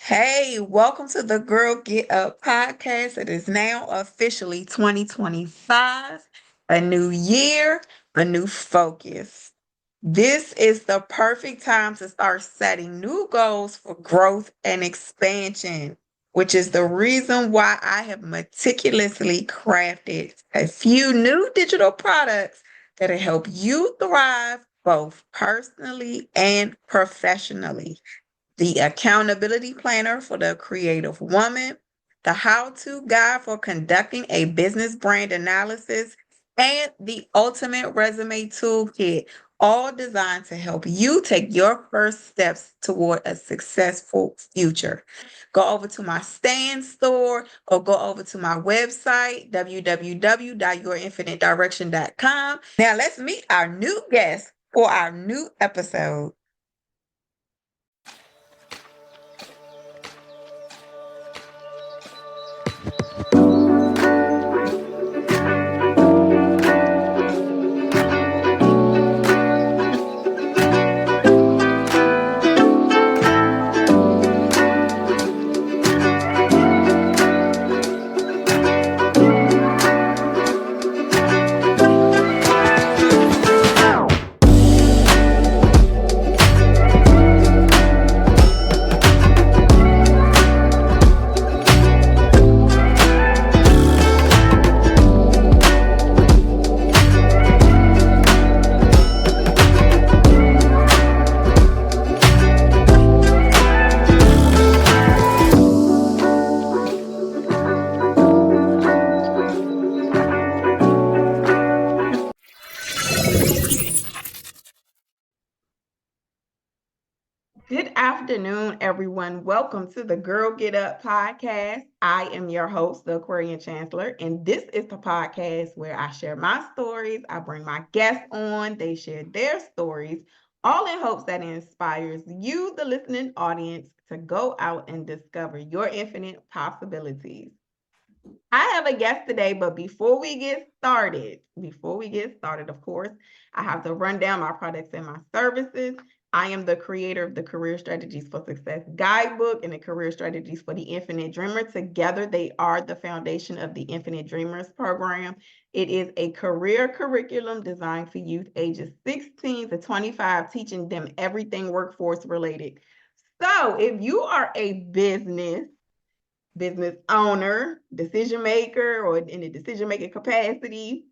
Hey, welcome to the Girl Get Up podcast. It is now officially 2025, a new year, a new focus. This is the perfect time to start setting new goals for growth and expansion, which is the reason why I have meticulously crafted a few new digital products that'll help you thrive both personally and professionally: the accountability planner for the creative woman, the how to guide for conducting a business brand analysis, and the ultimate resume toolkit, all designed to help you take your first steps toward a successful future. Go over to my stand store or go over to my website, www.yourinfinitedirection.com. Now, let's meet our new guest for our new episode. Good afternoon, everyone. Welcome to the Girl Get Up podcast. I am your host, the Aquarian Chancellor, and this is the podcast where I share my stories. I bring my guests on, they share their stories, all in hopes that it inspires you, the listening audience, to go out and discover your infinite possibilities. I have a guest today, but before we get started, of course, I have to run down my products and my services. I am the creator of the Career Strategies for Success Guidebook and the Career Strategies for the Infinite Dreamer. Together, they are the foundation of the Infinite Dreamers program. It is a career curriculum designed for youth ages 16 to 25, teaching them everything workforce related. So if you are a business owner, decision maker, or in a decision making capacity,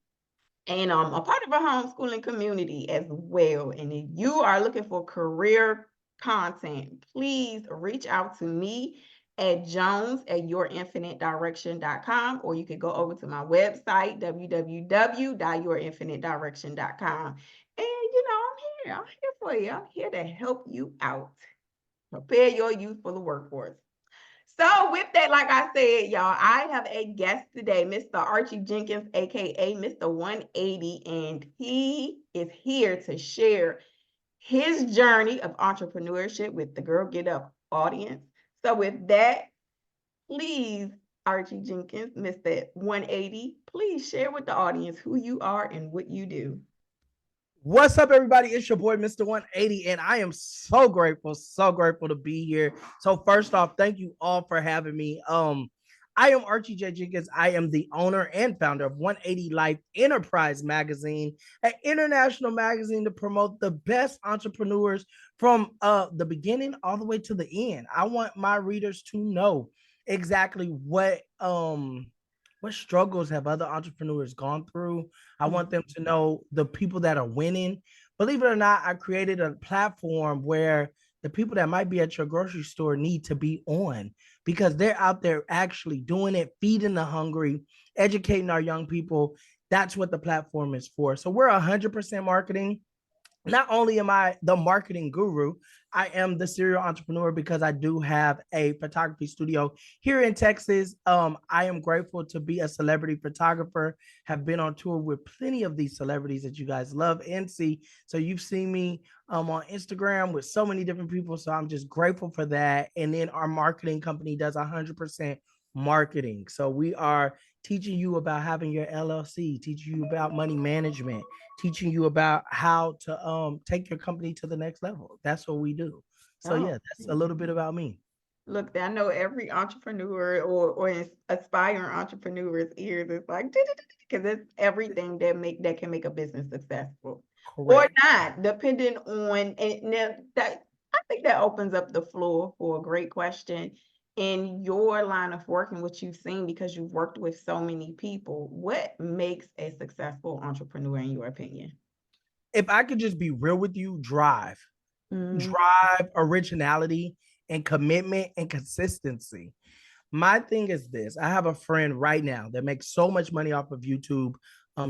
and a part of a homeschooling community as well. And if you are looking for career content, please reach out to me at Jones at yourinfinitedirection.com, or you could go over to my website, www.yourinfinitedirection.com. And I'm here for you. I'm here to help you out. Prepare your youth for the workforce. So with that, like I said, y'all, I have a guest today, Mr. Archie Jenkins, aka Mr. 180, and he is here to share his journey of entrepreneurship with the Girl Get Up audience. So with that, please, Archie Jenkins, Mr. 180, please share with the audience who you are and what you do. What's up, everybody? It's your boy, Mr. 180, and I am so grateful to be here. So, first off, thank you all for having me. I am Archie J. Jenkins. I am the owner and founder of 180 Life Enterprise Magazine, an international magazine to promote the best entrepreneurs from the beginning all the way to the end. I want my readers to know exactly what struggles have other entrepreneurs gone through. I want them to know the people that are winning. Believe it or not, I created a platform where the people that might be at your grocery store need to be on because they're out there actually doing it, feeding the hungry, educating our young people. That's what the platform is for. So we're 100% marketing. Not only am I the marketing guru, I am the serial entrepreneur because I do have a photography studio here in Texas. I am grateful to be a celebrity photographer, have been on tour with plenty of these celebrities that you guys love and see. So you've seen me on Instagram with so many different people. So I'm just grateful for that. And then our marketing company does 100% marketing. So we are teaching you about having your LLC, teaching you about money management, teaching you about how to take your company to the next level. That's what we do. So Oh, yeah, that's a little bit about me. Look, I know every entrepreneur or aspiring entrepreneur's ears is like because it's everything that can make a business successful or Correct. not, depending on and now that I think that opens up the floor for a great question. In your line of work and what you've seen, because you've worked with so many people, what makes a successful entrepreneur in your opinion? If I could just be real with you, Mm, originality, and commitment and consistency. My thing is this. I have a friend right now that makes so much money off of YouTube.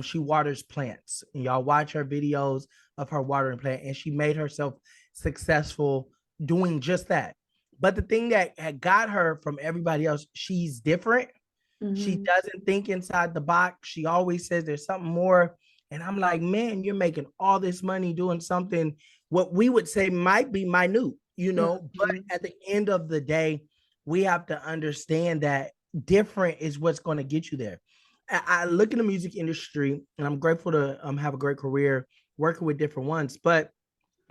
She waters plants, and y'all watch her videos of her watering plant, and she made herself successful doing just that. But the thing that had got her from everybody else, she's different. She mhm, doesn't think inside the box. She always says there's something more. And I'm like, man, you're making all this money doing something what we would say might be minute, but mhm, at the end of the day, we have to understand that different is what's going to get you there. I look in the music industry and I'm grateful to have a great career working with different ones, but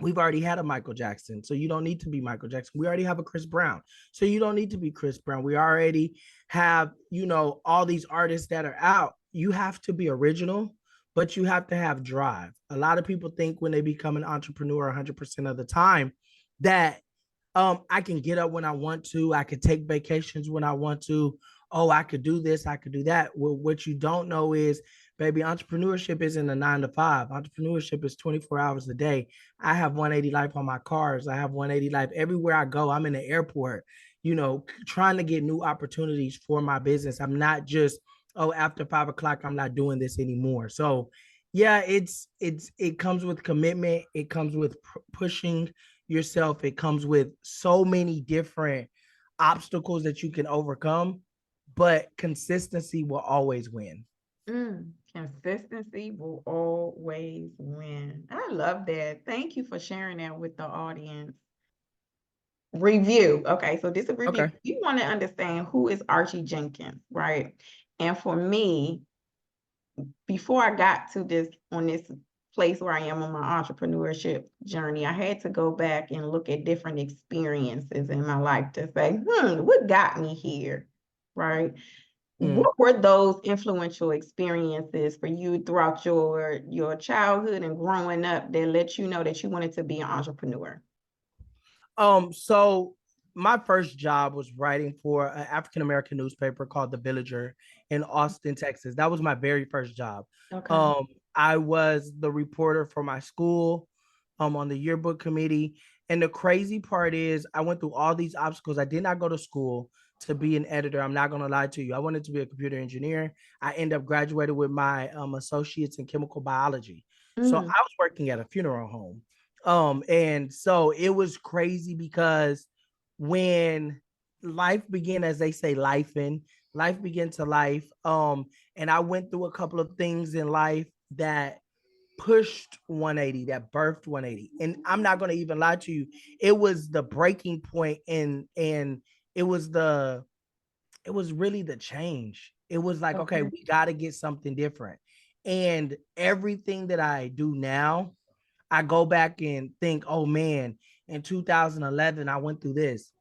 we've already had a Michael Jackson, so you don't need to be Michael Jackson. We already have a Chris Brown, so you don't need to be Chris Brown. We already have, all these artists that are out. You have to be original, but you have to have drive. A lot of people think when they become an entrepreneur 100% of the time that I can get up when I want to, I could take vacations when I want to. Oh, I could do this, I could do that. Well, what you don't know is, baby, entrepreneurship isn't a 9 to 5. Entrepreneurship is 24 hours a day. I have 180 life on my cars. I have 180 life everywhere I go. I'm in the airport, trying to get new opportunities for my business. I'm not just, oh, after 5 o'clock, I'm not doing this anymore. So yeah, it comes with commitment. It comes with pushing yourself. It comes with so many different obstacles that you can overcome, but consistency will always win. Consistency will always win. I love that. Thank you for sharing that with the audience. Review. Okay, so this is a review. Okay. You want to understand who is Archie Jenkins, right? And for me, before I got to this place where I am on my entrepreneurship journey, I had to go back and look at different experiences in my life to say, what got me here? Right? Mm. What were those influential experiences for you throughout your childhood and growing up that let you know that you wanted to be an entrepreneur? So my first job was writing for an African American newspaper called The Villager in Austin, Texas. That was my very first job. Okay. Um, I was the reporter for my school, on the yearbook committee. And the crazy part is, I went through all these obstacles. I did not go to school to be an editor. I'm not going to lie to you. I wanted to be a computer engineer. I ended up graduated with my associates in chemical biology. So I Mm, was working at a funeral home. And so it was crazy because when life began, as they say, life began to life. And I went through a couple of things in life that pushed 180, that birthed 180. And I'm not gonna even lie to you, it was the breaking point, and it was the it was really the change. It was like, okay, okay. we got to get something different. And everything that I do now, I go back and think, oh man, in 2011, I went through this.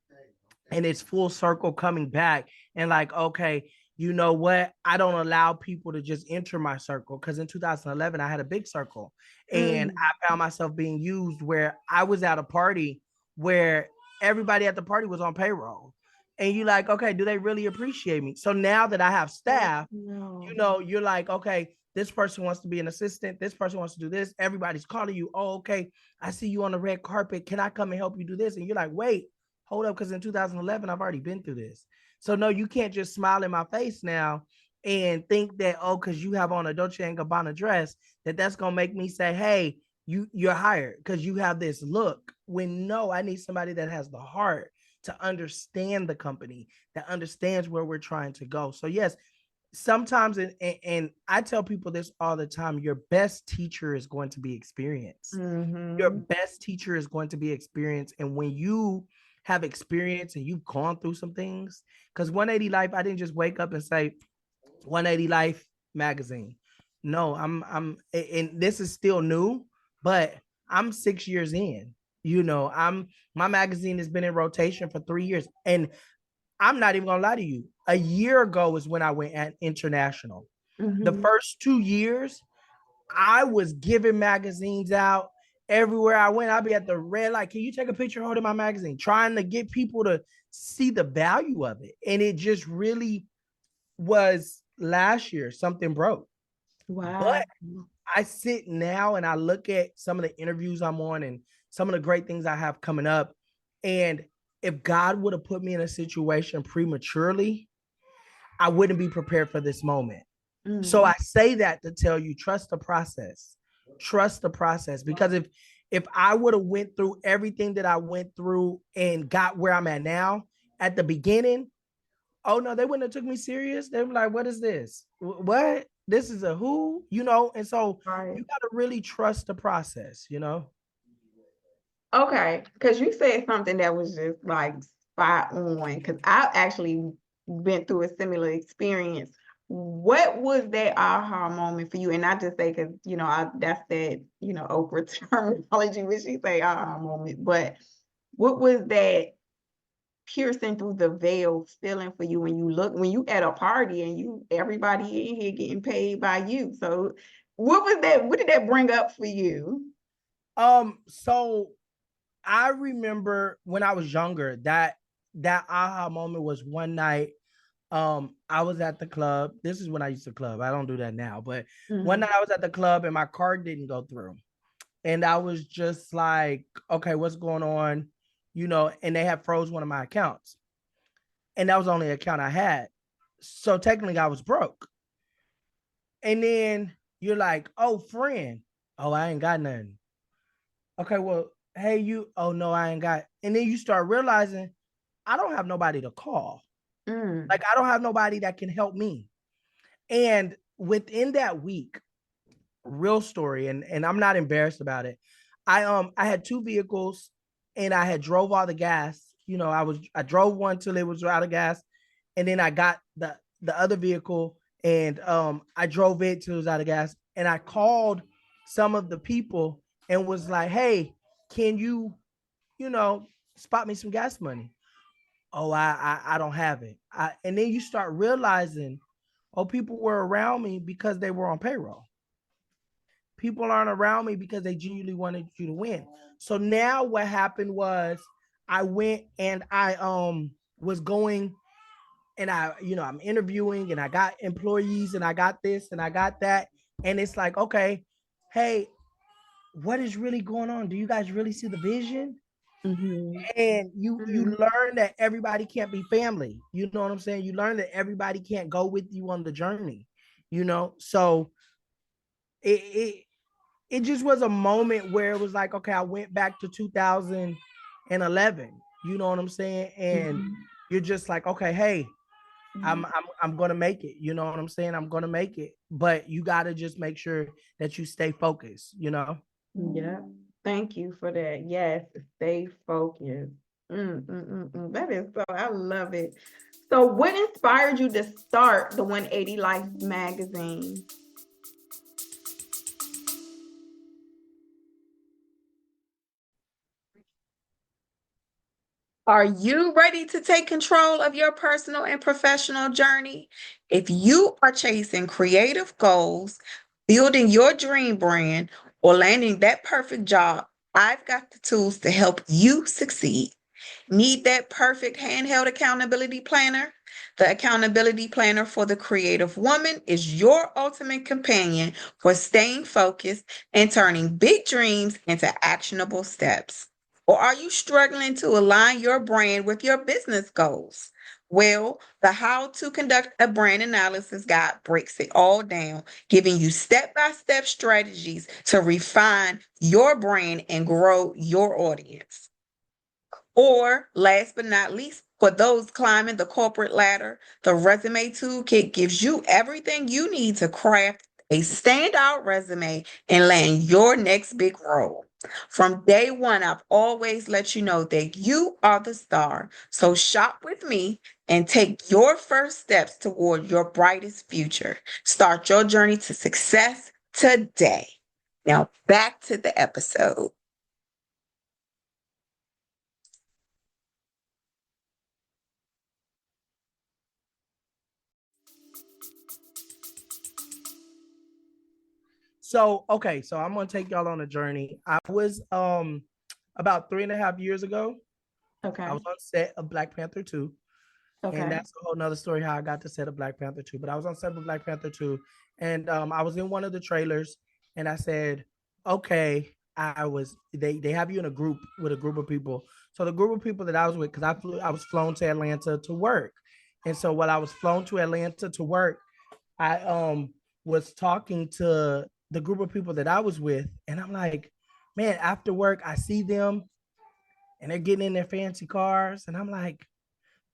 And it's full circle coming back. And like, okay, you know what? I don't allow people to just enter my circle, because in 2011, I had a big circle and Mm, I found myself being used where I was at a party where everybody at the party was on payroll. And you like, okay, do they really appreciate me? So now that I have oh, staff, no. you're like, okay, this person wants to be an assistant. This person wants to do this. Everybody's calling you. Oh, okay. I see you on the red carpet. Can I come and help you do this? And you're like, wait, hold up. Because in 2011, I've already been through this. So no, you can't just smile in my face now and think that, oh, because you have on a Dolce and Gabbana dress, that's going to make me say, hey, you're hired because you have this look. When no, I need somebody that has the heart to understand the company, that understands where we're trying to go. So yes, sometimes, and I tell people this all the time, your best teacher is going to be experience. Your Mm-hmm. best teacher is going to be experience. And when you have experience and you've gone through some things, because 180 Life, I didn't just wake up and say 180 Life magazine. No, and this is still new, but I'm 6 years in. My magazine has been in rotation for 3 years. And I'm not even gonna lie to you. A year ago is when I went at international. The Mm-hmm. first 2 years, I was giving magazines out everywhere I went. I'd be at the red light. Can you take a picture holding my magazine? Trying to get people to see the value of it. And it just really was last year, something broke. But Wow. I sit now and I look at some of the interviews I'm on and some of the great things I have coming up. And if God would have put me in a situation prematurely, I wouldn't be prepared for this moment. So Mm. I say that to tell you, trust the process. Trust the process. Because if I would have went through everything that I went through and got where I'm at now at the beginning, oh no, they wouldn't have took me serious. They were like, what is this? What? This is a who? And so Right. you gotta really trust the process. Okay, because you said something that was just like spot on. Because I've actually been through a similar experience. What was that aha moment for you? And I just say because that's that Oprah terminology when she say aha moment. But what was that piercing through the veil feeling for you when you at a party and everybody in here getting paid by you? So what was that? What did that bring up for you? So I remember when I was younger that aha moment was one night. I was at the club. This is when I used to club. I don't do that now, but one Mm-hmm. night I was at the club and my card didn't go through. And I was just like, okay, what's going on? And they had froze one of my accounts. And that was the only account I had. So technically I was broke. And then you're like, oh, friend. Oh, I ain't got nothing. Okay, well, hey, you. Oh, no, I ain't got. And then you start realizing I don't have nobody to call. Mm. Like, I don't have nobody that can help me. And within that week, real story, and I'm not embarrassed about it. I had two vehicles and I had drove all the gas. I drove one till it was out of gas, and then I got the other vehicle and I drove it till it was out of gas. And I called some of the people and was like, hey, can you know, spot me some gas money? Oh, I don't have it. And then you start realizing, oh, people were around me because they were on payroll. People aren't around me because they genuinely wanted you to win. So now what happened was I went and I was going and I'm interviewing and I got employees and I got this and I got that. And it's like, okay, hey, what is really going on? Do you guys really see the vision? Mhm. And you Mm. learn that everybody can't be family. You know what I'm saying? You learn that everybody can't go with you on the journey. So it it just was a moment where it was like, okay, I went back to 2011. You know what I'm saying? And Mhm. you're just like, okay, hey, I'm Mhm. I'm I'm gonna make it. You know what I'm saying? I'm gonna make it. But you gotta just make sure that you stay focused. Yeah. Thank you for that. Yes, stay focused. That is so, I love it. So, what inspired you to start the 180 Life magazine? Are you ready to take control of your personal and professional journey? If you are chasing creative goals, building your dream brand, or landing that perfect job, I've got the tools to help you succeed. Need that perfect handheld accountability planner? The Accountability Planner for the Creative Woman is your ultimate companion for staying focused and turning big dreams into actionable steps. Or are you struggling to align your brand with your business goals? Well, the How to Conduct a Brand Analysis Guide breaks it all down, giving you step by step strategies to refine your brand and grow your audience. Or last but not least, for those climbing the corporate ladder, the Resume Toolkit gives you everything you need to craft a standout resume and land your next big role. From day one, I've always let you know that you are the star. So shop with me and take your first steps toward your brightest future. Start your journey to success today. Now, back to the episode. So I'm gonna take y'all on a journey. I was about 3.5 years ago, I Okay. was on set of Black Panther 2. And Okay. that's a whole nother story how I got to set of Black Panther 2. But I was on set of Black Panther 2. And I was in one of the trailers and I said, okay, they have you in a group with a group of people. So the group of people that I was with, because I was flown to Atlanta to work. And so while I was flown to Atlanta to work, I was talking to the group of people that I was with, and I'm like, man, after work, I see them and they're getting in their fancy cars, and I'm like,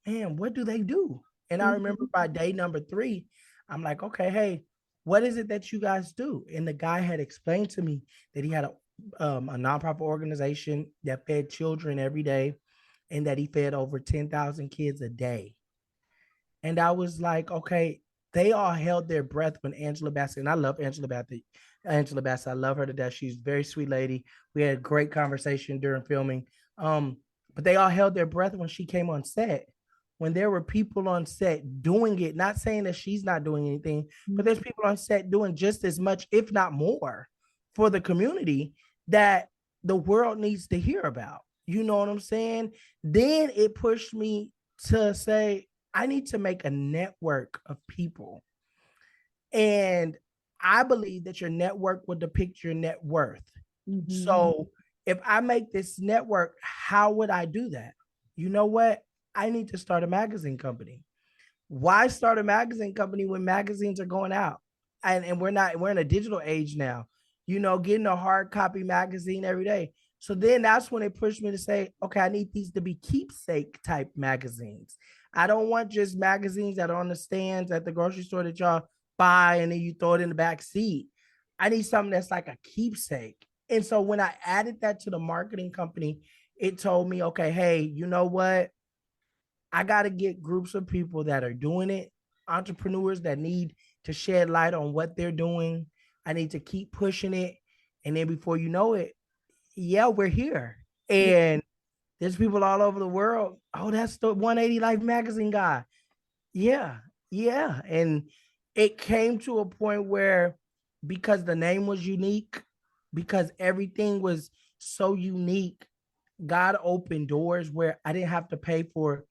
man, what do they do? And I remember Mhm. by day number 3, I'm like, okay, hey, what is it that you guys do? And the guy had explained to me that he had a nonprofit organization that fed children every day and that he fed over 10,000 kids a day. And I was like, okay, they all held their breath when Angela Bassett, and I love Angela Bassett. Angela Bassett, I love her to death. She's a very sweet lady. We had a great conversation during filming. Um, but they all held their breath when she came on set. When there were people on set doing it, not saying that she's not doing anything, but there's people on set doing just as much, if not more, for the community that the world needs to hear about. You know what I'm saying? Then it pushed me to say, I need to make a network of people. And I believe that your network will depict your net worth. Mhm. So if I make this network, how would I do that? You know what? I need to start a magazine company. Why start a magazine company when magazines are going out? And we're in a digital age now, getting a hard copy magazine every day. So then that's when it pushed me to say, okay, I need these to be keepsake type magazines. I don't want just magazines that are on the stands at the grocery store that y'all buy and then you throw it in the back seat. I need something that's like a keepsake. And so when I added that to the marketing company, it told me, okay, hey, you know what? I got to get groups of people that are doing it, entrepreneurs that need to shed light on what they're doing. I need to keep pushing it. And then before you know it, yeah, we're here. And there's people all over the world. Oh, that's the 180 Life magazine guy. Yeah, yeah. And it came to a point where because the name was unique, because everything was so unique, God opened doors where I didn't have to pay for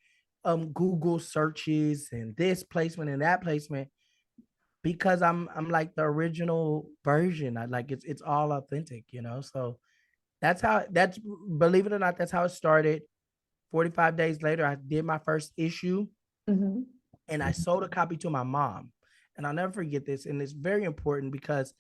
Google searches and this placement and that placement because I'm like the original version. I like it's all authentic. So that's believe it or not, that's how it started. 45 days later, I did my first issue Mhm. and I sold a copy to my mom. And I'll never forget this. And it's very important because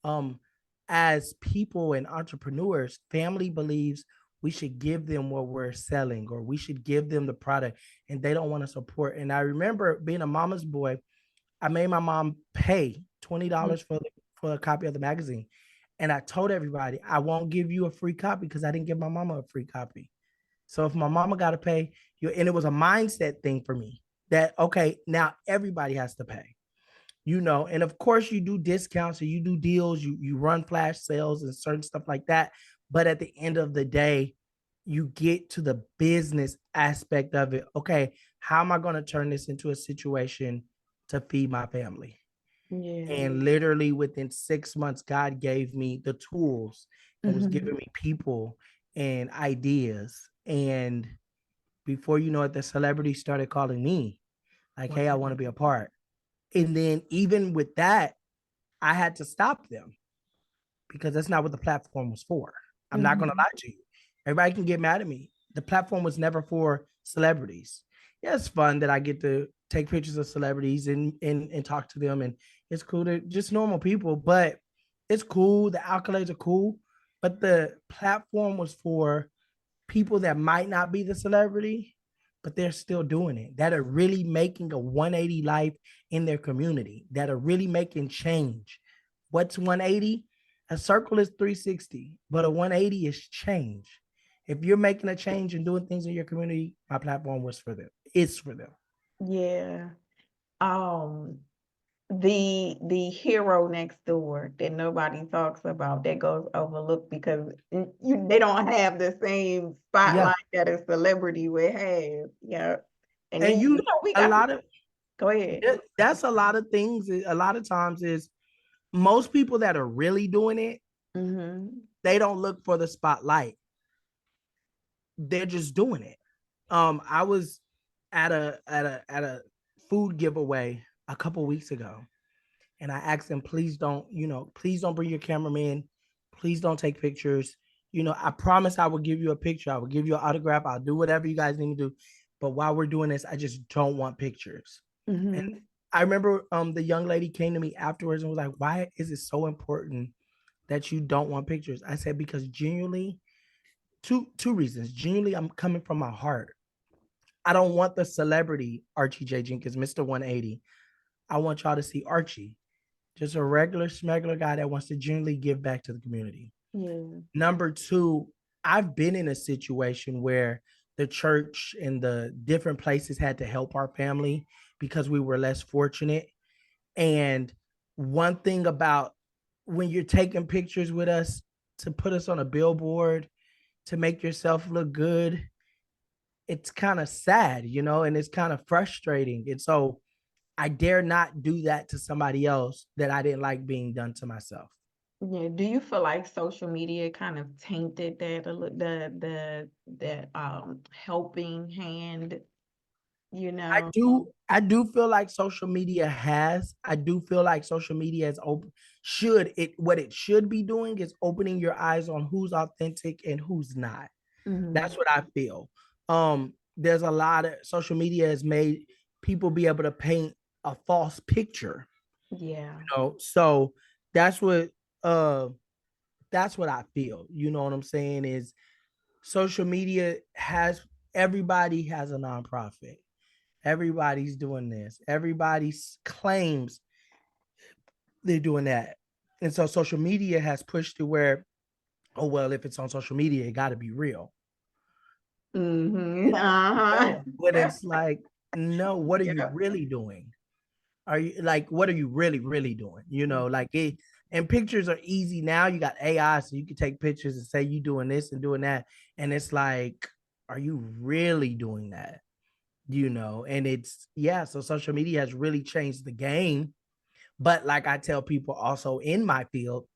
um as people and entrepreneurs, family believes we should give them what we're selling or we should give them the product and they don't want to support. And I remember being a mama's boy, I made my mom pay $20 for a copy of the magazine. And I told everybody, I won't give you a free copy because I didn't give my mama a free copy. So if my mama got to pay, and it was a mindset thing for me that, okay, now everybody has to pay. And of course you do discounts or you do deals, you run flash sales and certain stuff like that. But at the end of the day, you get to the business aspect of it. Okay, how am I going to turn this into a situation to feed my family? Yeah. And literally within 6 months, God gave me the tools and was Mhm. giving me people and ideas. And before you know it, the celebrities started calling me like, hey, I want to be a part. And then even with that, I had to stop them because that's not what the platform was for. I'm not going to Mhm. lie to you. Everybody can get mad at me. The platform was never for celebrities. Yeah, it's fun that I get to take pictures of celebrities and talk to them, and it's cool to just normal people. But it's cool. The accolades are cool, but the platform was for people that might not be the celebrity, but they're still doing it, that are really making a 180 life in their community, that are really making change. What's 180? A circle is 360, but a 180 is change. If you're making a change and doing things in your community, my platform was for them. It's for them. Yeah. Um, the hero next door that nobody talks about that goes overlooked because they don't have the same Yeah. spotlight that a celebrity would have. Yeah. And And then we a got lot of go ahead. that's a lot of things. A lot of times is most people that are really doing it, Mm-hmm. they don't look for the spotlight. They're just doing it. I was at a food giveaway a couple weeks ago, and I asked them, please don't bring your cameraman. Please don't take pictures. I promise I will give you a picture. I will give you an autograph. I'll do whatever you guys need to do. But while we're doing this, I just don't want pictures. And Mm-hmm. I remember the young lady came to me afterwards and was like, why is it so important that you don't want pictures? I said, because genuinely, two reasons. Genuinely, I'm coming from my heart. I don't want the celebrity Archie J. Jenkins, Mr. 180. I want y'all to see Archie, just a regular smuggler guy that wants to genuinely give back to the community. Yeah. Number two, I've been in a situation where the church and the different places had to help our family because we were less fortunate. And one thing about when you're taking pictures with us to put us on a billboard to make yourself look good, it's kind of sad, and it's kind of frustrating. And so I dare not do that to somebody else that I didn't like being done to myself. Yeah. Do you feel like social media kind of tainted that a little, the helping hand, you I know? do I do feel like social media has I do feel like social media is open should it what it should be doing is opening your eyes on who's authentic and who's not. Mm-hmm. That's what I feel. There's a lot of social media has made people be able to paint a false picture, Yeah. So that's what uh that's what I feel. You know what I'm saying is social media has everybody has a nonprofit. Everybody's doing this. Everybody claims they're doing that. And so social media has pushed to where, oh, well, if it's on social media, it got to be real. Mm-hmm. Uh-huh. No, but it's like, no, what are you Yeah. really doing? Are you like, what are you really doing? Like it, and pictures are easy now. You got AI, so you can take pictures and say you doing this and doing that. And it's like, are you really doing that? And it's, yeah, so social media has really changed the game. But like I tell people also in my field,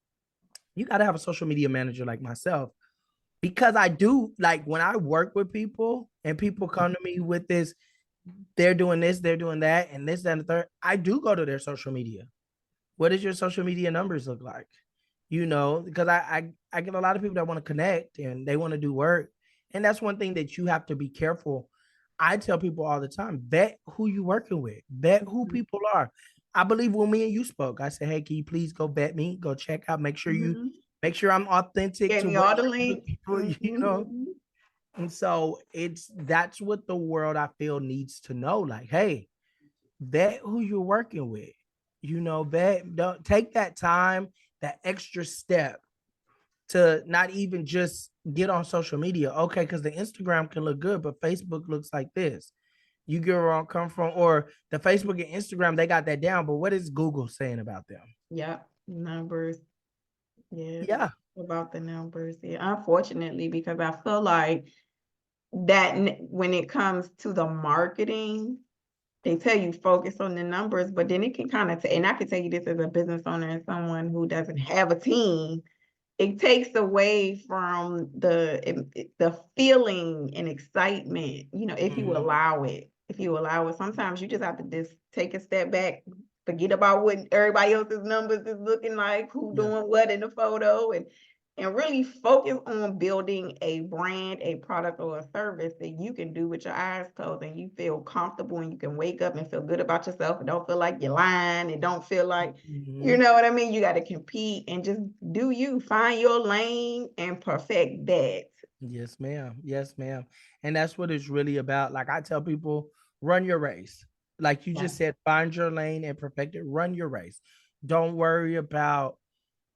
you got to have a social media manager like myself because I do like when I work with people and people come to me with this, they're doing this, they're doing that, and this, that, and the third. I do go to their social media. What does your social media numbers look like? Because I get a lot of people that want to connect and they want to do work. And that's one thing that you have to be careful. I tell people all the time, vet who you working with, vet who people are. I believe when me and you spoke, I said, hey, can you please go vet me, go check out, Mm-hmm. make sure I'm authentic Gave to me what all the you're looking links. for. Mm-hmm. And so that's what the world I feel needs to know. Like, hey, vet who you're working with. Vet, don't take that time, that extra step to not even just get on social media. Okay, because the Instagram can look good, but Facebook looks like this. You get where I'm come from, or the Facebook and Instagram, they got that down. But what is Google saying about them? Yep. Numbers. Yes. Yeah. About the numbers. Yeah. Unfortunately, because I feel like that when it comes to the marketing, they tell you focus on the numbers, but then it can kind of, and I can tell you this as a business owner and someone who doesn't have a team, it takes away from the feeling and excitement, if you Mhm. allow it. If you allow it, sometimes you just have to just take a step back, forget about what everybody else's numbers is looking like, who Yeah. doing what in the photo, and really focus on building a brand, a product, or a service that you can do with your eyes closed and you feel comfortable and you can wake up and feel good about yourself and don't feel like you're lying and don't feel like, you Mhm. know what I mean? You got to compete and just do you. Find your lane and perfect that. Yes, ma'am. Yes, ma'am. And that's what it's really about. Like I tell people, run your race. Like you Yeah. just said, find your lane and perfect it. Run your race. Don't worry about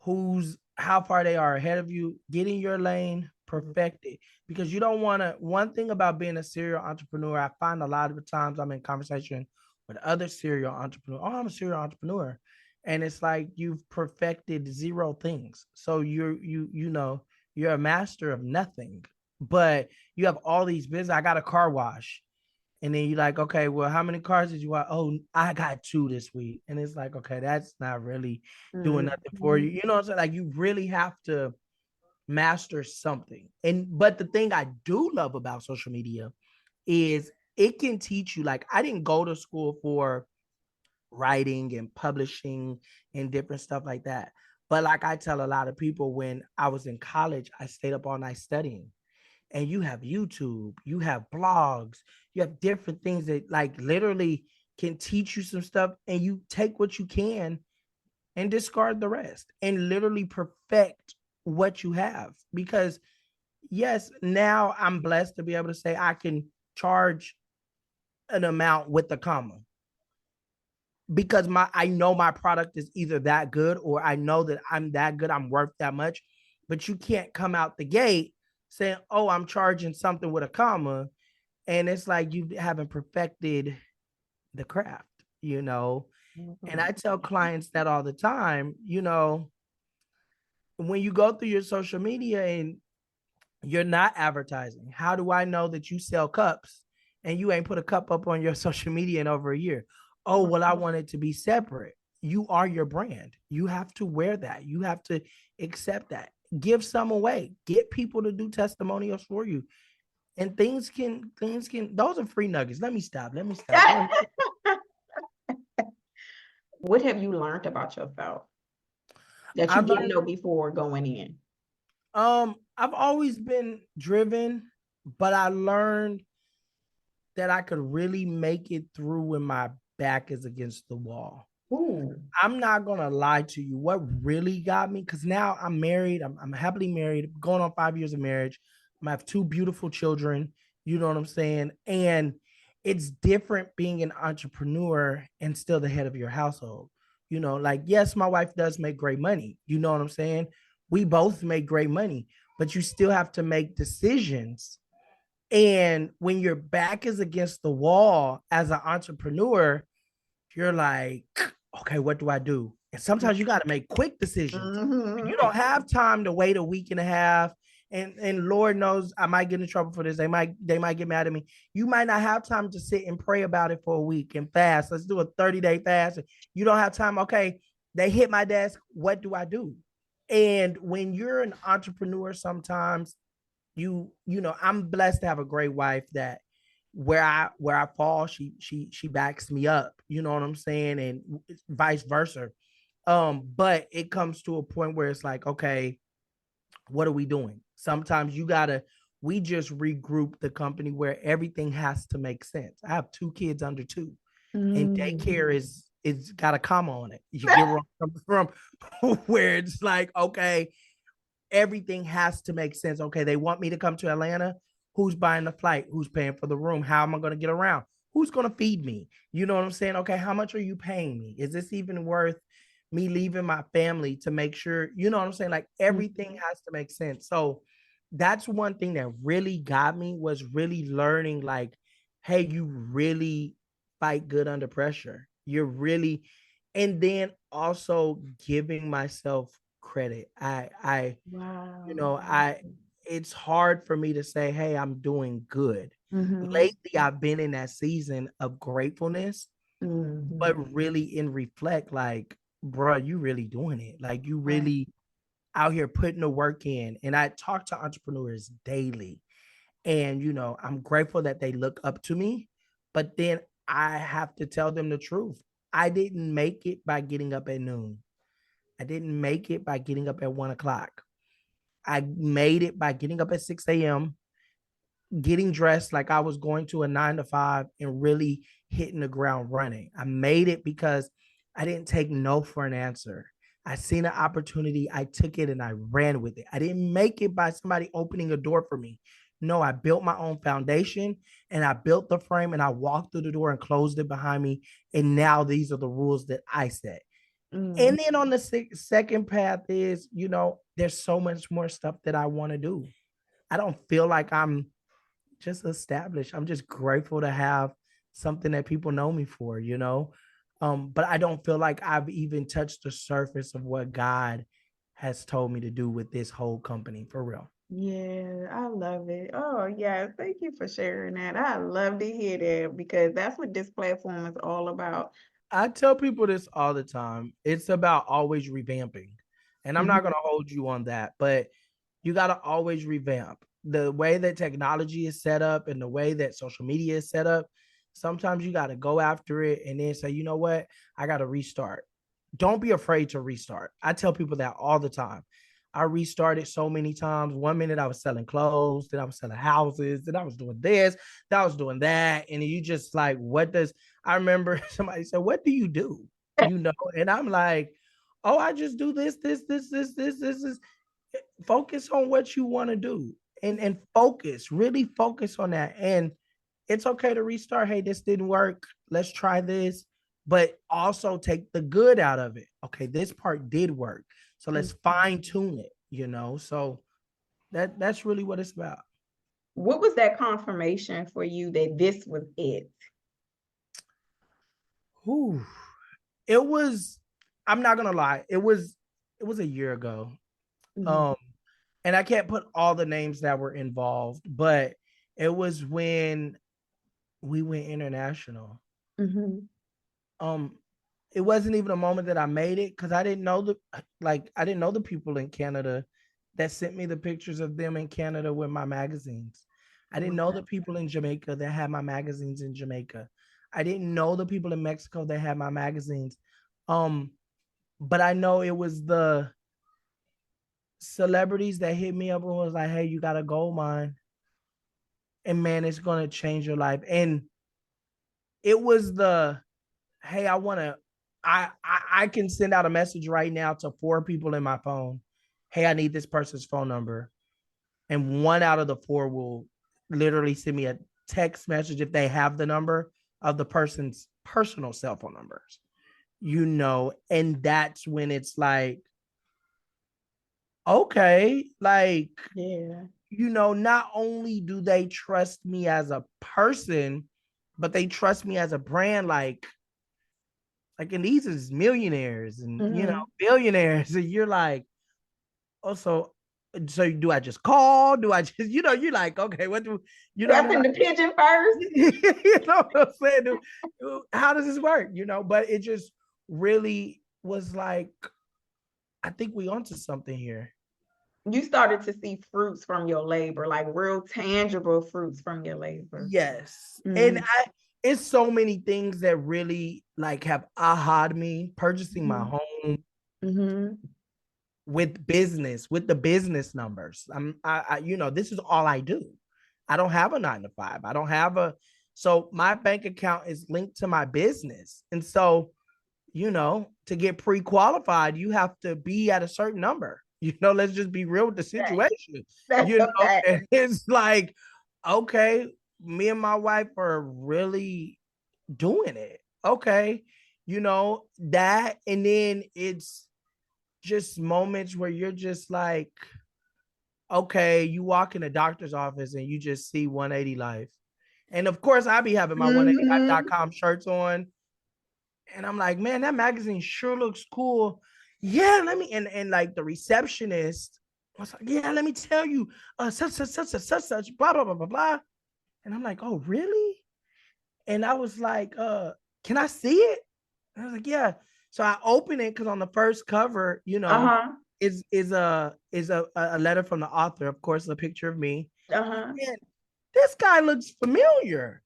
who's how far they are ahead of you. Get in your lane, perfect it. Because you don't want to. One thing about being a serial entrepreneur, I find a lot of the times I'm in conversation with other serial entrepreneurs. Oh, I'm a serial entrepreneur. And it's like you've perfected zero things. So you're a master of nothing, but you have all these business. I got a car wash And then you're like, okay, well, how many cars did you want? Oh, I got 2 this week. And it's like, okay, that's not really doing nothing for you. Mhm. You know what I'm saying? Like you really have to master something. And but the thing I do love about social media is it can teach you. Like I didn't go to school for writing and publishing and different stuff like that. But like I tell a lot of people, when I was in college, I stayed up all night studying. And you have YouTube, you have blogs, you have different things that like literally can teach you some stuff, and you take what you can and discard the rest and literally perfect what you have. Because yes, now I'm blessed to be able to say I can charge an amount with the comma, because my I know my product is either that good, or I know that I'm that good, I'm worth that much. But you can't come out the gate saying, "Oh, I'm charging something with a comma," and it's like you haven't perfected the craft, you know. And I Mhm. tell clients that all the time, you know, when you go through your social media and you're not advertising, how do I know that you sell cups and you ain't put a cup up on your social media in over a year? Oh, well, I want it to be separate. You are your brand. You have to wear that. You have to accept that. Give some away. Get people to do testimonials for you. And things can those are free nuggets. Let me stop. Let me stop. Go ahead. What have you learned about yourself that I you didn't learned know before going in? I've always been driven, but I learned that I could really make it through when my back is against the wall. Ooh. I'm not gonna lie to you. What really got me, because now I'm married, I'm happily married, going on 5 years of marriage. I have 2 beautiful children, you know what I'm saying? And it's different being an entrepreneur and still the head of your household. You know, like, yes, my wife does make great money. You know what I'm saying? We both make great money, but you still have to make decisions. And when your back is against the wall as an entrepreneur, you're like, okay, what do I do? And sometimes you got to make quick decisions. Mhm. You don't have time to wait a week and a half. And Lord knows I might get in trouble for this. They might get mad at me. You might not have time to sit and pray about it for a week and fast. Let's do a 30-day fast. You don't have time. Okay, they hit my desk. What do I do? And when you're an entrepreneur, sometimes you know, I'm blessed to have a great wife that where I fall, she backs me up. You know what I'm saying? And vice versa. But it comes to a point where it's like, okay, what are we doing? Sometimes you gotta we just regroup the company where everything has to make sense. I have 2 kids under 2, and Mm. daycare is it's got a comma on it. You get where I'm coming from, where it's like, okay, everything has to make sense. Okay, they want me to come to Atlanta. Who's buying the flight? Who's paying for the room? How am I going to get around? Who's going to feed me? You know what I'm saying? Okay, how much are you paying me? Is this even worth me leaving my family to make sure? You know what I'm saying? Like everything Mhm. has to make sense. So that's one thing that really got me, was really learning like, hey, you really fight good under pressure. You're really, and then also giving myself credit. You Wow. know, I it's hard for me to say, hey, I'm doing good. Mhm. Lately, I've been in that season of gratefulness, but Mhm. really in reflect, like, bro, you really doing it. Like you Right. really out here putting the work in. And I talk to entrepreneurs daily. And you know, I'm grateful that they look up to me, but then I have to tell them the truth. I didn't make it by getting up at noon. I didn't make it by getting up at 1 o'clock. I made it by getting up at 6 a.m., getting dressed like I was going to a 9 to 5, and really hitting the ground running. I made it because I didn't take no for an answer. I seen an opportunity, I took it and I ran with it. I didn't make it by somebody opening a door for me. No, I built my own foundation, and I built the frame, and I walked through the door and closed it behind me. And now these are the rules that I set. Mm. And then on the second path is, you know, there's so much more stuff that I want to do. I don't feel like I'm just established. I'm just grateful to have something that people know me for, you know. But I don't feel like I've even touched the surface of what God has told me to do with this whole company, for real. Yeah, I love it. Oh, yeah. Thank you for sharing that. I love to hear that because that's what this platform is all about. I tell people this all the time. It's about always revamping. And I'm not Mhm. going to hold you on that, but you got to always revamp. The way that technology is set up and the way that social media is set up, sometimes you got to go after it and then say, you know what? I got to restart. Don't be afraid to restart. I tell people that all the time. I restarted so many times. One minute I was selling clothes, then I was selling houses, then I was doing this, then I was doing that. And you just like, what does I remember somebody said, what do you do? You know, and I'm like, oh, I just do this. Focus on what you want to do and focus, really focus on that. And it's okay to restart. Hey, this didn't work. Let's try this. But also take the good out of it. Okay, this part did work. So let's fine tune it, you know. So that's really what it's about. What was that confirmation for you that this was it? Whew. It was, I'm not gonna lie, it was a year ago. Mhm. Um, and I can't put all the names that were involved, but it was when we went international. Mhm. Um, it wasn't even a moment that I made it because I didn't know I didn't know the people in Canada that sent me the pictures of them in Canada with my magazines. I didn't know the people in Jamaica that had my magazines in Jamaica. I didn't know the people in Mexico that had my magazines. Um, but I know it was the celebrities that hit me up and was like, "Hey, you got a gold mine, and man, it's gonna change your life." And it was the, "Hey, I want to." I can send out a message right now to 4 people in my phone. Hey, I need this person's phone number, and one out of the 4 will literally send me a text message if they have the number of the person's personal cell phone numbers. You know, and that's when it's like, okay, like Yeah. you know, not only do they trust me as a person, but they trust me as a brand. And these is millionaires and Mhm. billionaires, and you're like, oh, so do I just call? Do I just, you're like, okay, what do I'm Stepping like, the pigeon first. you know what I'm saying? How does this work? But it just really was like, I think we onto something here. You started to see fruits from your labor, like real tangible fruits from your labor. Yes. And Mhm. it's so many things that really like have aha'd me purchasing my Mhm. home Mhm. with the business numbers. This is all I do. I don't have a 9 to 5. I don't have so my bank account is linked to my business. And so, to get pre-qualified, you have to be at a certain number. Let's just be real with the Right. situation. That's a fact. And it's like, okay, me and my wife are really doing it. Okay. That. And then it's just moments where you're just like, okay, you walk in a doctor's office and you just see 180 Life. And of course, I be having my Mhm. 180life.com shirts on. And I'm like, man, that magazine sure looks cool. Yeah, let me, and like the receptionist was like, yeah, let me tell you, such, blah, blah, blah, blah, blah. And I'm like, oh, really? And I was like, can I see it? And I was like, yeah. So I open it because on the first cover, Uh-huh. is a letter from the author, of course, a picture of me. Uh-huh. And this guy looks familiar.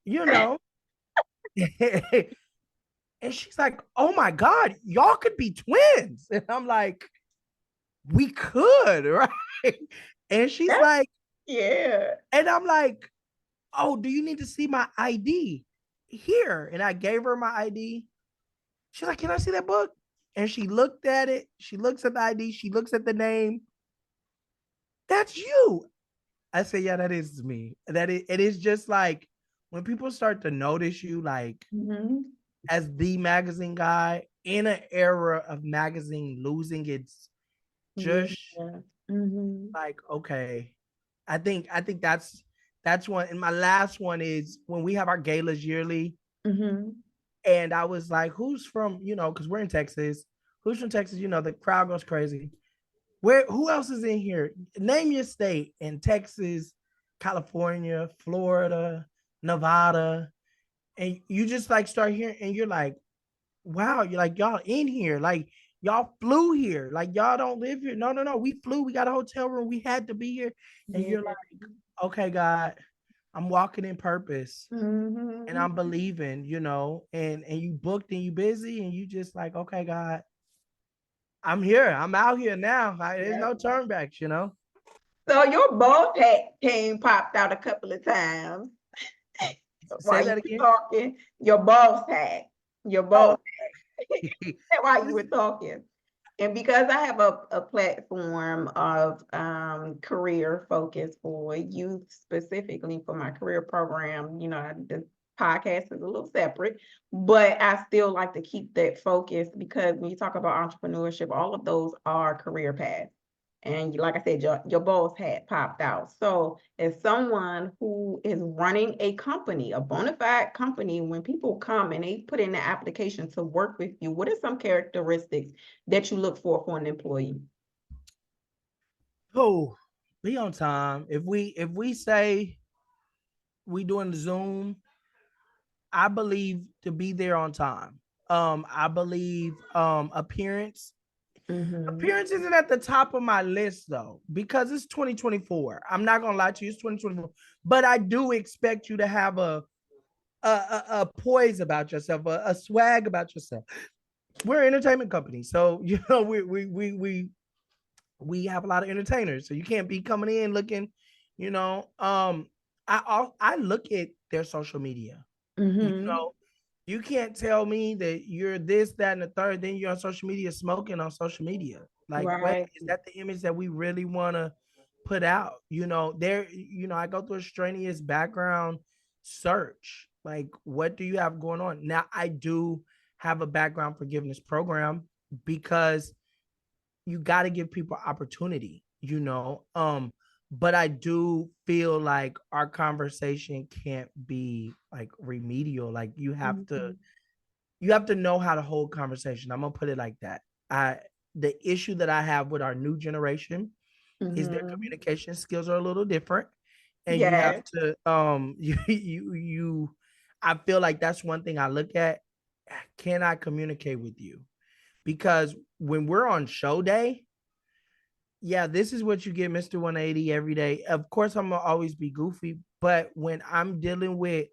And she's like, oh my God, y'all could be twins. And I'm like, we could, right? And she's That's like, yeah. and I'm like, oh, do you need to see my ID? Here. And I gave her my ID. She's like, can I see that book? And she looked at it. She looks at the ID. She looks at the name. That's you. I say, yeah, that is me. It is just like when people start to notice you, like Mhm. as the magazine guy in an era of magazine losing its just Yeah. Mhm. like, okay. I think that's one. And my last one is when we have our galas yearly. Mhm. And I was like, who's from, because we're in Texas. Who's from Texas? The crowd goes crazy. Where who else is in here? Name your state in Texas, California, Florida, Nevada. And you just like start hearing and you're like, wow, you're like, y'all in here. Like y'all flew here. Like y'all don't live here. No, no, no. We flew. We got a hotel room. We had to be here. And Yeah. you're like, okay, God, I'm walking in purpose and Mm-hmm. I'm believing, and you booked and you busy and you just like, okay, God, I'm here. I'm out here now. There's Yep. no turn backs. So your boss hat came popped out a couple of times Say while you that were again. talking. Your boss hat, your Oh, boss while you this were talking. And because I have a platform of career focus for youth, specifically for my career program, the podcast is a little separate, but I still like to keep that focus because when you talk about entrepreneurship, all of those are career paths. And like I said, your boss had popped out. So, as someone who is running a company, a bona fide company, when people come and they put in the application to work with you, what are some characteristics that you look for an employee? oh, be on time. If we say we doing the Zoom, I believe to be there on time. I believe appearance. Mm-hmm. Appearance isn't at the top of my list though, because it's 2024. I'm not gonna lie to you, it's 2024. But I do expect you to have a poise about yourself, a swag about yourself. We're an entertainment company, so we have a lot of entertainers, so you can't be coming in looking, you know. I look at their social media. You Mm-hmm. know, you can't tell me that you're this, that, and the third. Then you're on social media smoking on social media. Like, wait, Right. is that the image that we really want to put out? I go through a strenuous background search. Like, what do you have going on? Now, I do have a background forgiveness program because you got to give people opportunity. But I do feel like our conversation can't be like remedial. Like Mm-hmm. you have to know how to hold conversation. I'm gonna put it like that. I The issue that I have with our new generation is their Mm-hmm. communication skills are a little different, and you have Yes. to you. I feel like that's one thing I look at. Can I communicate with you? Because when we're on show day, yeah, this is what you get, Mr. 180 every day. Of course, I'm gonna always be goofy, but when I'm dealing with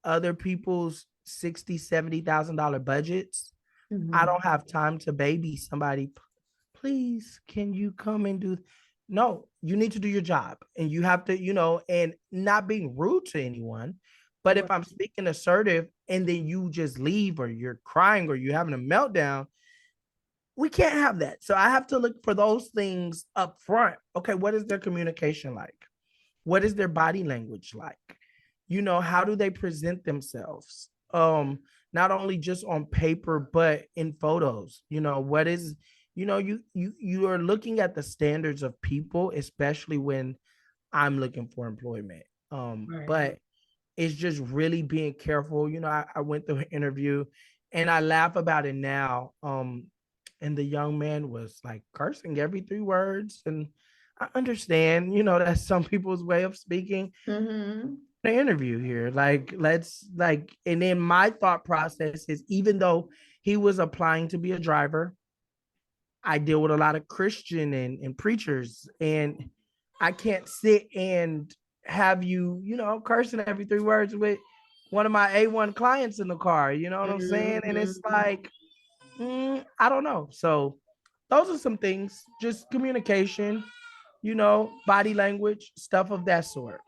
other people's 60, $70,000 budgets, I Mm-hmm. don't have time to baby somebody. Please, can you come and do? No, you need to do your job, and you have to, and not being rude to anyone. But if Right. I'm speaking assertive and then you just leave or you're crying or you're having a meltdown, we can't have that. So I have to look for those things up front. Okay, what is their communication like? What is their body language like? How do they present themselves? Not only just on paper but in photos. What is you are looking at the standards of people, especially when I'm looking for employment. Right. But it's just really being careful. I went through an interview and I laugh about it now. And the young man was like cursing every 3 words. And I understand, that's some people's way of speaking. Mm-hmm. The interview here, like, let's like, and then my thought process is even though he was applying to be a driver, I deal with a lot of Christian and preachers, and I can't sit and have you, cursing every 3 words with one of my A1 clients in the car. You know what I'm saying? And it's Mm-hmm. like, I don't know. So those are some things, just communication, body language, stuff of that sort.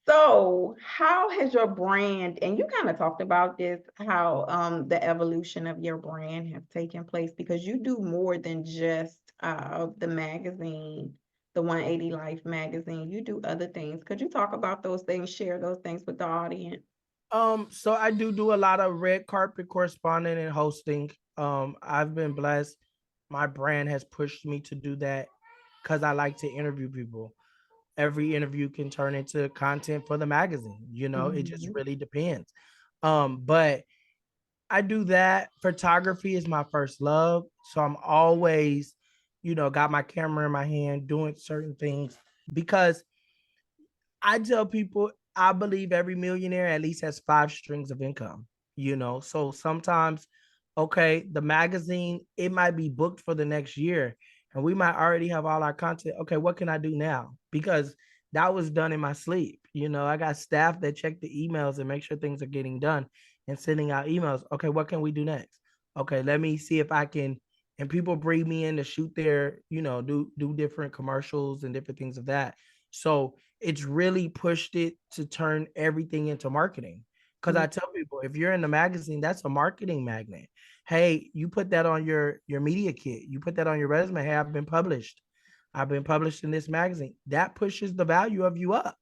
So, how has your brand, and you kind of talked about this, how the evolution of your brand have taken place because you do more than just the magazine, the 180 Life magazine. You do other things. Could you talk about those things, share those things with the audience? So I do a lot of red carpet corresponding and hosting. I've been blessed. My brand has pushed me to do that because I like to interview people. Every interview can turn into content for the magazine. It just Mm-hmm. really depends. But I do that. Photography is my first love, so I'm always got my camera in my hand, doing certain things because I tell people I believe every millionaire at least has five strings of income. So sometimes, okay, the magazine, it might be booked for the next year and we might already have all our content. Okay, what can I do now? Because that was done in my sleep. I got staff that check the emails and make sure things are getting done and sending out emails. Okay, what can we do next? Okay, let me see if I can. And people bring me in to shoot their, do different commercials and different things of that. So it's really pushed it to turn everything into marketing. Because I tell people, if you're in the magazine, that's a marketing magnet. Hey, you put that on your media kit. You put that on your resume. Hey, I've been published. I've been published in this magazine. That pushes the value of you up.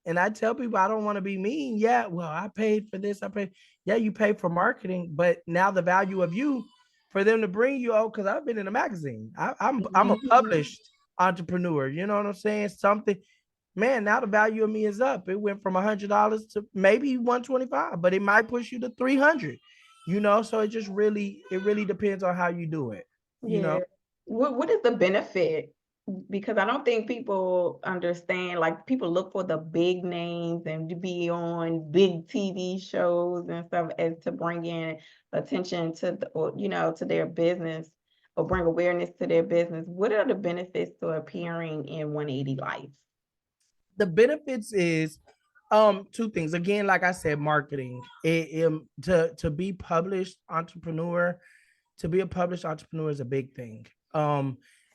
And I tell people I don't want to be mean. Yeah, well, I paid for this. I paid. Yeah, you paid for marketing, but now the value of you for them to bring you because I've been in a magazine. I'm a Mhm. published entrepreneur. You know what I'm saying? Something, man. Now the value of me is up. It went from $100 to maybe 125, but it might push you to 300. So it really depends on how you do it. You know. Yeah. What is the benefit? Because I don't think people understand, like people look for the big names and to be on big TV shows and stuff as to bring in attention to to their business or bring awareness to their business. What are the benefits to appearing in 180 Life? The benefits is two things. Again, like I said, marketing. To be published entrepreneur, to be a published entrepreneur is a big thing.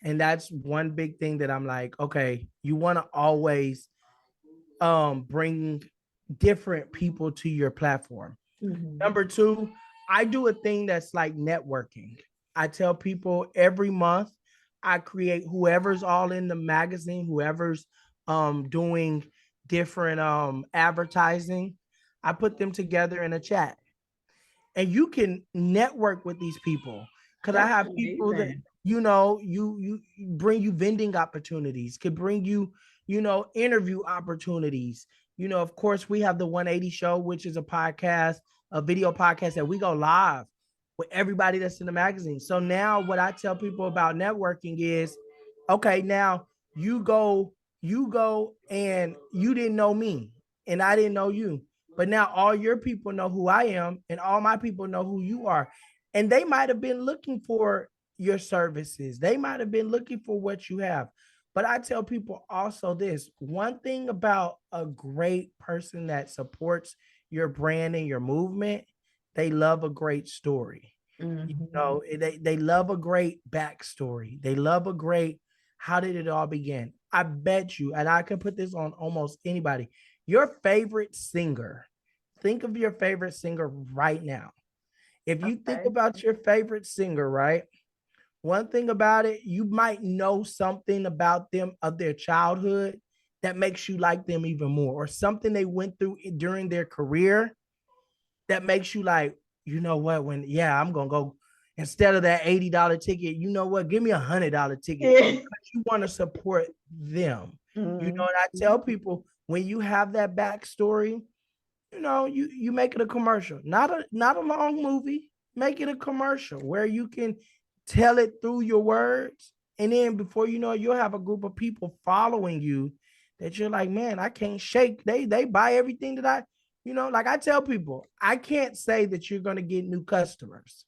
And that's one big thing that I'm like, okay, you want to always bring different people to your platform. Mhm. Number two, I do a thing that's like networking. I tell people every month I create whoever's all in the magazine, whoever's doing different advertising, I put them together in a chat and you can network with these people because I That's have people that amazing. you bring you vending opportunities, could bring you interview opportunities. Of course, we have the 180 show, which is a podcast, a video podcast that we go live with everybody that's in the magazine. So now what I tell people about networking is, okay, now you go and you didn't know me and I didn't know you, but now all your people know who I am and all my people know who you are. And they might have been looking for your services. They might have been looking for what you have. But I tell people also this one thing about a great person that supports your brand and your movement, they love a great story. Mhm. They love a great backstory. They love a great how did it all begin? I bet you, and I can put this on almost anybody, your favorite singer. Think of your favorite singer right now. If you think Okay. about your favorite singer, right? One thing about it, you might know something about them of their childhood that makes you like them even more, or something they went through during their career that makes you like, you know what, I'm gonna go instead of that $80 ticket, you know what, give me $100 ticket Yeah. because you want to support them. Mhm. And I tell people when you have that backstory, you make it a commercial, not a long movie. Make it a commercial where you can tell it through your words, and then before you know it, you'll have a group of people following you that you're like, man, I can't shake. They buy everything that like I tell people, I can't say that you're gonna get new customers,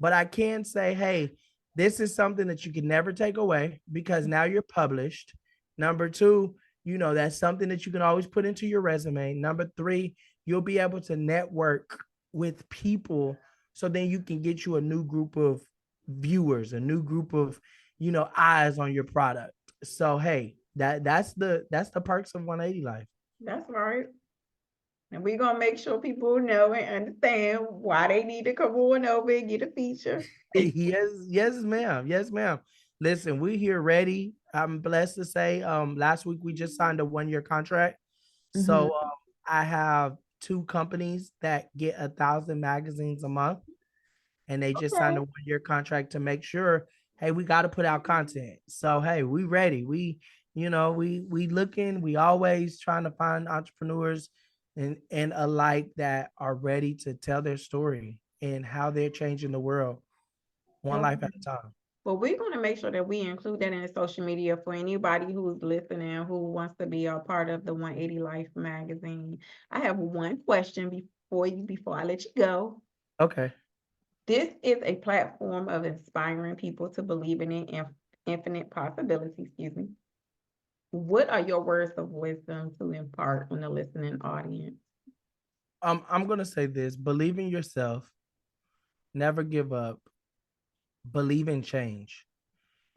but I can say, hey, this is something that you can never take away because now you're published. Number two, that's something that you can always put into your resume. Number three, you'll be able to network with people so then you can get you a new group of viewers, a new group of eyes on your product. So hey, that's the perks of 180 life. That's right. And we're gonna make sure people know and understand why they need to come on over and get a feature. Yes, ma'am. Yes, ma'am. Listen, we here ready. I'm blessed to say, last week we just signed a 1-year contract. So Mhm. I have two companies that get 1,000 magazines a month, and they just signed a Okay. 1-year contract to make sure, hey, we got to put out content. So hey, we ready. We looking. We always trying to find entrepreneurs and alike that are ready to tell their story and how they're changing the world one life Okay. at a time. Well, we're going to make sure that we include that in the social media for anybody who's listening who wants to be a part of the 180 Life magazine. I have one question before I let you go. Okay. This is a platform of inspiring people to believe in infinite possibilities. Excuse me. What are your words of wisdom to impart on the listening audience? I'm gonna say this: believe in yourself, never give up, believe in change.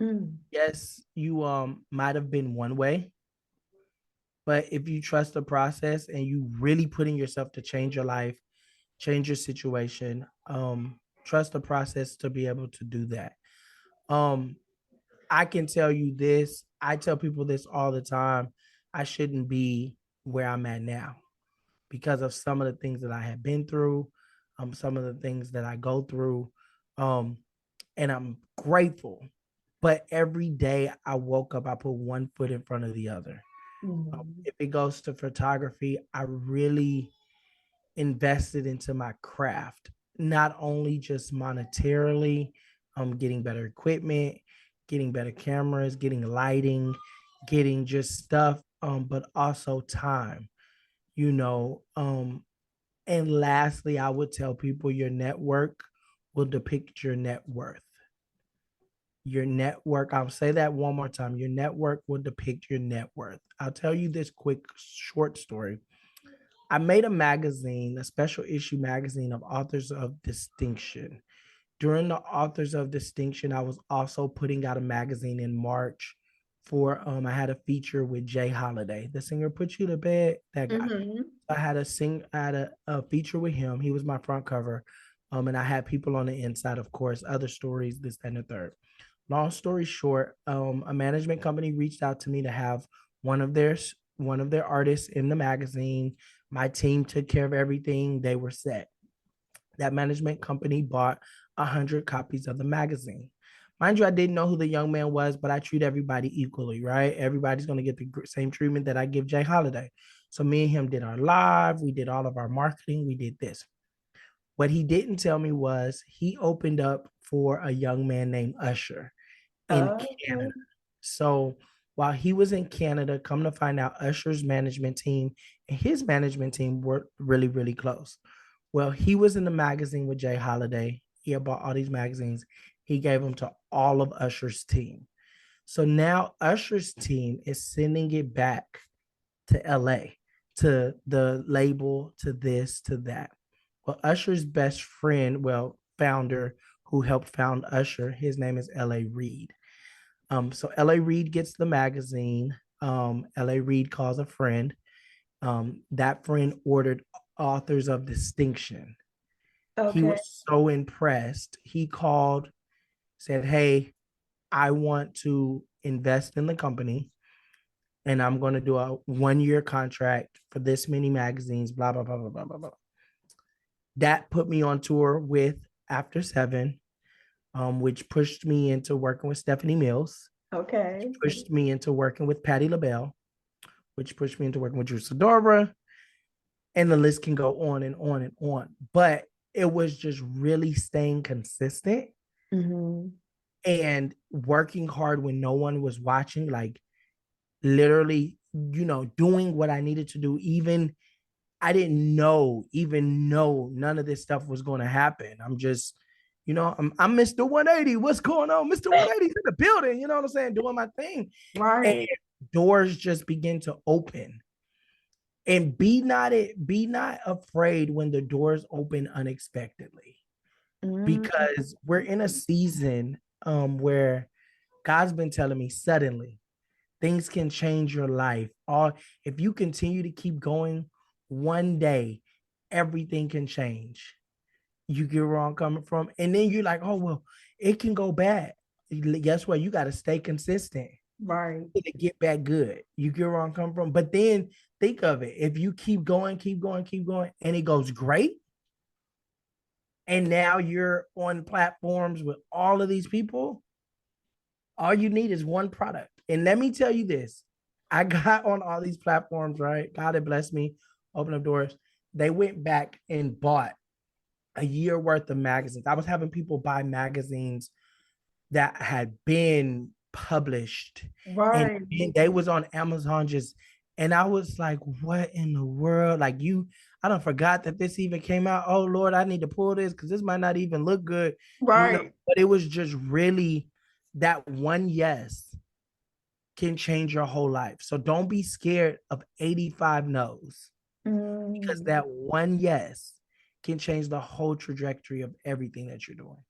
Mm, Yes, you might have been one way, but if you trust the process and you really put in yourself to change your life, change your situation, trust the process to be able to do that. Um, I can tell you this, I tell people this all the time. I shouldn't be where I'm at now because of some of the things that I have been through, some of the things that I go through. Um, and I'm grateful. But every day I woke up, I put one foot in front of the other. mm, If it goes to photography, I really invested into my craft, not only just monetarily, getting better equipment, getting better cameras, getting lighting, getting just stuff, but also time, you know. And lastly, I would tell people your network will depict your net worth. Your network, I'll say that one more time. Your network will depict your net worth. I'll tell you this quick short story. I made a magazine, a special issue magazine of authors of distinction. During the authors of distinction, I was also putting out a magazine in March for I had a feature with Jay Holiday, the singer Put You to Bed, that guy. mm-hmm. I had a feature with him. He was my front cover. And I had people on the inside, of course, other stories, this, that, and the third. Long story short, a management company reached out to me to have one of their one of their artists in the magazine. My team took care of everything. They were set. That management company bought 100 copies of the magazine. Mind you, I didn't know who the young man was, but I treat everybody equally, right? Everybody's going to get the same treatment that I give Jay Holiday. So me and him did our live, we did all of our marketing, we did this. What he didn't tell me was he opened up for a young man named Usher in Okay. Canada. So while he was in Canada, come to find out, Usher's management team and his management team were really, really close. Well, he was in the magazine with Jay Holiday. He had bought all these magazines. He gave them to all of Usher's team. So now Usher's team is sending it back to LA, to the label, to this, to that. Well, Usher's best friend, well, founder who helped found Usher, his name is LA Reid. So LA Reid gets the magazine. LA Reid calls a friend. That friend ordered Authors of Distinction. He Okay. was so impressed. He called, said, "Hey, I want to invest in the company and I'm going to do a 1 year contract for this many magazines, blah, blah, blah, blah, blah, blah, blah." That put me on tour with After Seven, which pushed me into working with Stephanie Mills, which Okay. pushed me into working with Patti LaBelle, which pushed me into working with Drew Sidora, and the list can go on and on and on. But it was just really staying consistent Mm-hmm. and working hard when no one was watching, like literally, doing what I needed to do. Even I didn't even know none of this stuff was going to happen. I'm just, I'm Mr. 180. What's going on? Mr. 180's in the building. You know what I'm saying? Doing my thing. And Right. doors just begin to open. And be not afraid when the doors open unexpectedly, Mm, because we're in a season where God's been telling me suddenly things can change your life. Or if you continue to keep going, one day everything can change. You get where I'm coming from, and then you're like, oh well, it can go bad. Guess what? You got to stay consistent right. to get back good. You get where I'm coming from. But then think of it: if you keep going, keep going, keep going, and it goes great, and now you're on platforms with all of these people, all you need is one product. And let me tell you this: I got on all these platforms, right? God had blessed me, opened up doors. They went back and bought a year worth of magazines. I was having people buy magazines that had been published, and Right. they was on Amazon just, and I was like, what in the world? Like, I don't forgot that this even came out. Oh Lord, I need to pull this because this might not even look good, Right. but it was just really that one yes can change your whole life. So don't be scared of 85 no's, because Mm. that one yes can change the whole trajectory of everything that you're doing.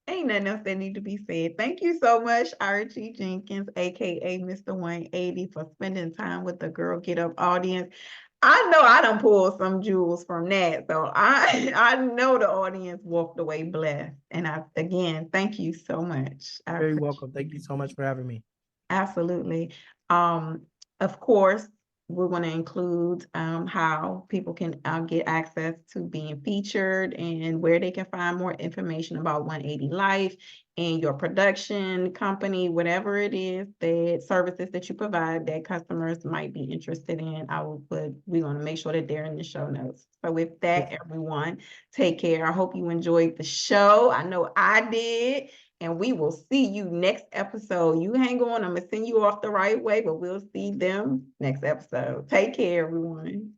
Ain't nothing else that need to be said. Thank you so much, Archie Jenkins, aka Mr. 180, for spending time with the Girl Get Up audience. I know I done pulled some jewels from that. So I know the audience walked away blessed. And again, thank you so much. I Very appreciate welcome. Thank you so much for having me. Absolutely. Um, of course, we're going to include how people can get access to being featured and where they can find more information about 180 Life and your production company, whatever it is, the services that you provide that customers might be interested in. We're going to make sure that they're in the show notes. So with that, everyone, take care. I hope you enjoyed the show. I know I did. And we will see you next episode. You hang on. I'm going to send you off the right way, but we'll see them next episode. Take care, everyone.